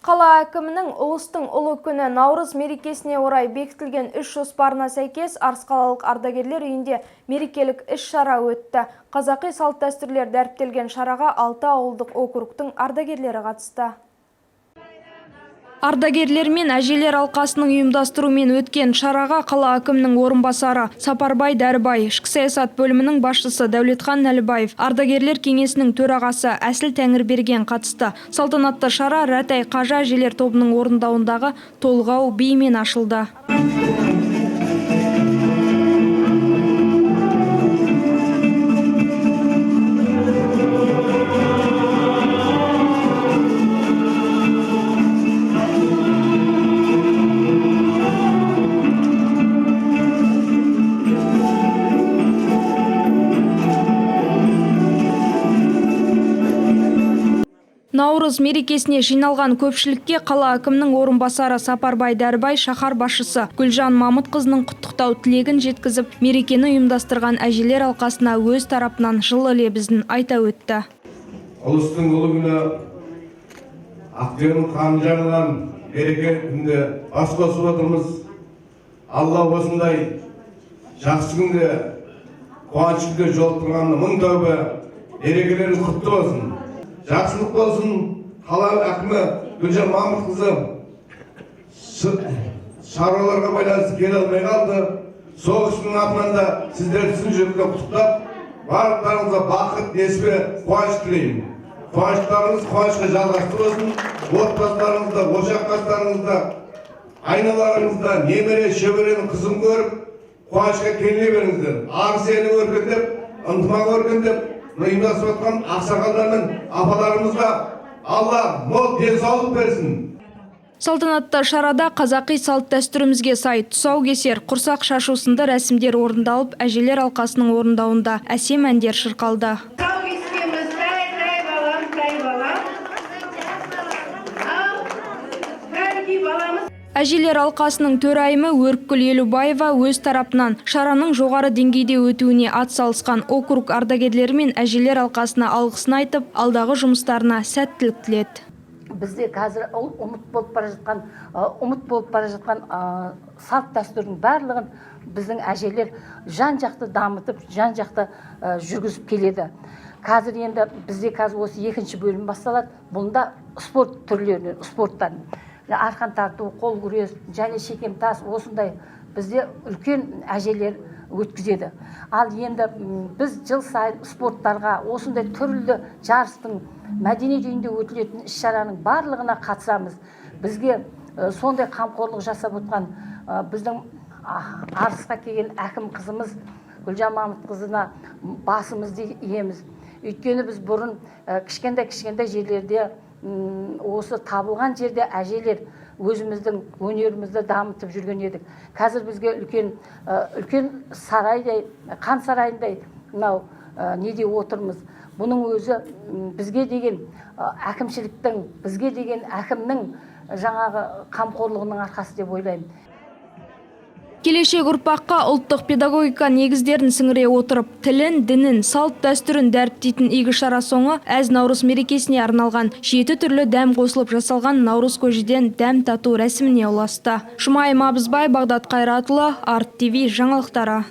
Қала әкімінің ұлыстың ұлы күні Наурыз мерекесіне орай бекітілген іс жоспарына сәйкес Арыс қалалық ардагерлер үйінде мерекелік іс-шара өтті. Қазақи салт-дәстүрлер дәріптелген шараға 6 ауылдық округтың ардагерлері қатысты. Ардагерлер мен әжелер алқасының ұйымдастыруымен өткен шараға қала әкімінің орынбасары Сапарбай Дәрібай, ішкі саясат бөлімінің басшысы Дәулетхан Нәлібаев, ардагерлер кеңесінің төрағасы Әсіл Тәңірберген қатысты. Салтанатты шара Рәтай Қажа әжелер тобының орындауындағы толғау биімен ашылды. Наурыз мерекесіне жиналған көпшілікке қала әкімінің орынбасары Сапарбай Дәрібай, шаһар басшысы Гүлжан Мамытқызының құттықтау тілегін жеткізіп, мерекені ұйымдастырған әжелер алқасына өз тарапынан жылы лебізін айта өтті. Ұлыстың ұлы күні Ақтөбенің қаны жағылған мереке күнде бас қосып отырмыз. Алла осындай жақсы күнде, қуаныш күнде жолықтырғанына мың тәубе, мерекелерің құтты болсын. Жақсылық болсын. Қала әкімі Гүлжан Мамытқызы шаруаларға байланысты келе алмай қалды. Соғыстың атынан да сіздерді шын жүректен құттықтап, барлықтарыңызға бақыт, несібе, қуаныш тілеймін. Қуаныштарыңыз қуанышқа жалғасты болсын. Отбасыларыңызда, ошақтастарыңызда, айналарыңызда немере, шөберенің қызын көріп, қуанышқа келе беріңіздер. Арыс елі өркендеп, ынтымақ өркендеп, ұйымдасып отқан ақсақалдар мен апаларымызға Алла мол денсаулық берсін. Салтанатты шарада қазақи салт-дәстүрімізге сай тұсаукесер, құрсақ шашу сынды рәсімдер орындалып, әжелер алқасының орындауында әсем әндер шырқалды. Әжелер алқасының төрайымы Өркүл Елубаева өз тарапынан шараның жоғары деңгейде өтуіне атсалысқан округ ардагерлері мен әжелер алқасына алғысын айтып, алдағы жұмыстарына сәттілік тіледі. Бізде қазір ұмыт болып бара жатқан салт дәстүрдің барлығын біздің әжелер жан-жақты дамытып, жан-жақты жүргізіп келеді. Қазір енді бізде осы екінші бөлім басталады. Бұнда спорт түрлерінен, спорттан арқан тарту, қол күрес, және шекем тас, осындай бізде үлкен әжелер өткізеді. Ал енді біз жыл сайын спорттарға, осындай түрлі жарыстың, мәдениет үйінде өтілетін іс-шараның барлығына қатысамыз. Бізге сондай қамқорлық жасап отқан біздің Арысқа келген әкім қызымыз Гүлжан Мамытқызына басымызды иеміз. Өйткені біз бұрын кішкентай жерлерде, осы табылған жерде әжелер өзіміздің өнерімізді дамытып жүрген едік. Қазір бізге үлкен сарайдай, қан сарайындай неде отырмыз. Бұның өзі бізге деген әкімшіліктің, бізге деген әкімнің жаңағы қамқорлығының арқасы деп ойлаймын. Келешек ұрпаққа ұлттық педагогика негіздерін сіңіре отырып, тілін, дінін, салт дәстүрін дәріптейтін игі шара соңы әз Наурыз мерекесіне арналған 7 түрлі дәм қосылып жасалған Наурыз көжеден дәм тату рәсіміне ұласты. Жұмайым Абызбай, Бағдат Қайратұлы, Арт ТВ жаңалықтары.